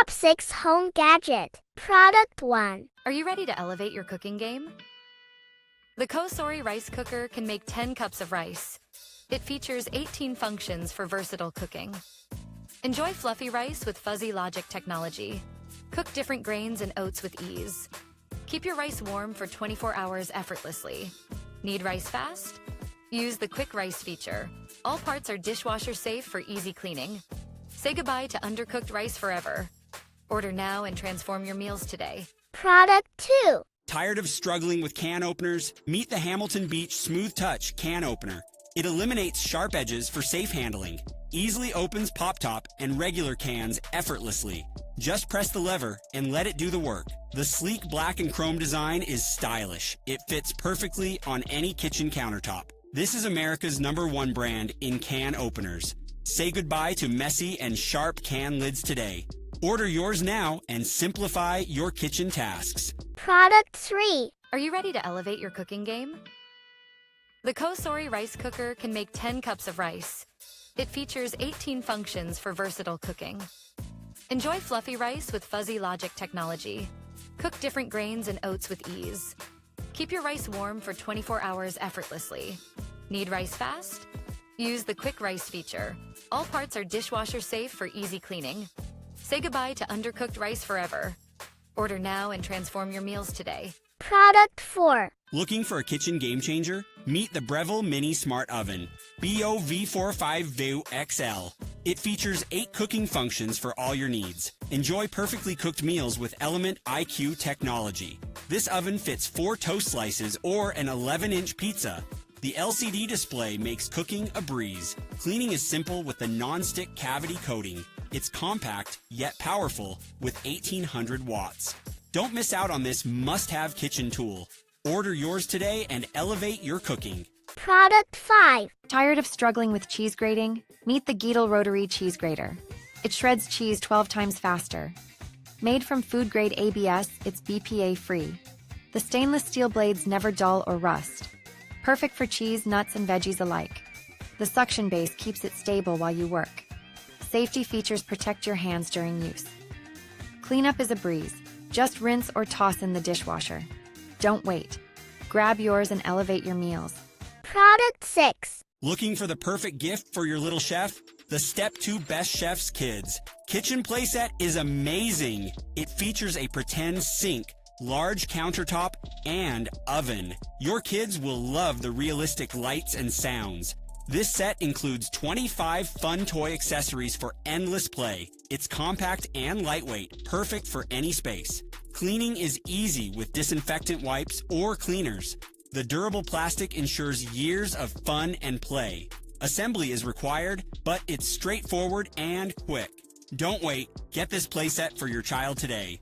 Top 6 Home Gadget. Product 1. Are you ready to elevate your cooking game? The Kosori rice cooker can make 10 cups of rice. It features 18 functions for versatile cooking. Enjoy fluffy rice with fuzzy logic technology. Cook different grains and oats with ease. Keep your rice warm for 24 hours effortlessly. Need rice fast? Use the quick rice feature. All parts are dishwasher safe for easy cleaning. Say goodbye to undercooked rice forever. Order now and transform your meals today. Product 2. Tired of struggling with can openers? Meet the Hamilton Beach Smooth Touch Can Opener. It eliminates sharp edges for safe handling, easily opens pop top and regular cans effortlessly. Just press the lever and let it do the work. The sleek black and chrome design is stylish. It fits perfectly on any kitchen countertop. This is America's #1 brand in can openers. Say goodbye to messy and sharp can lids today. Order yours now and simplify your kitchen tasks. Product 3. Are you ready to elevate your cooking game? The Kosori rice cooker can make 10 cups of rice. It features 18 functions for versatile cooking. Enjoy fluffy rice with fuzzy logic technology. Cook different grains and oats with ease. Keep your rice warm for 24 hours effortlessly. Need rice fast? Use the quick rice feature. All parts are dishwasher safe for easy cleaning. Say goodbye to undercooked rice forever. Order now and transform your meals today. Product 4. Looking for a kitchen game changer? Meet the Breville Mini Smart Oven, BOV45VU XL. It features 8 cooking functions for all your needs. Enjoy perfectly cooked meals with Element IQ technology. This oven fits 4 toast slices or an 11-inch pizza. The LCD display makes cooking a breeze. Cleaning is simple with the non-stick cavity coating. It's compact yet powerful with 1800 watts. Don't miss out on this must-have kitchen tool. Order yours today and elevate your cooking. Product 5. Tired of struggling with cheese grating? Meet the Geedle Rotary Cheese Grater. It shreds cheese 12 times faster. Made from food-grade ABS, it's BPA-free. The stainless steel blades never dull or rust. Perfect for cheese, nuts, and veggies alike. The suction base keeps it stable while you work. Safety features protect your hands during use. Cleanup is a breeze. Just rinse or toss in the dishwasher. Don't wait. Grab yours and elevate your meals. Product 6. Looking for the perfect gift for your little chef? The Step 2 Best Chef's Kids Kitchen Playset is amazing. It features a pretend sink, large countertop, and oven. Your kids will love the realistic lights and sounds. This set includes 25 fun toy accessories for endless play. It's compact and lightweight, perfect for any space. Cleaning is easy with disinfectant wipes or cleaners. The durable plastic ensures years of fun and play. Assembly is required, but it's straightforward and quick. Don't wait. Get this playset for your child today.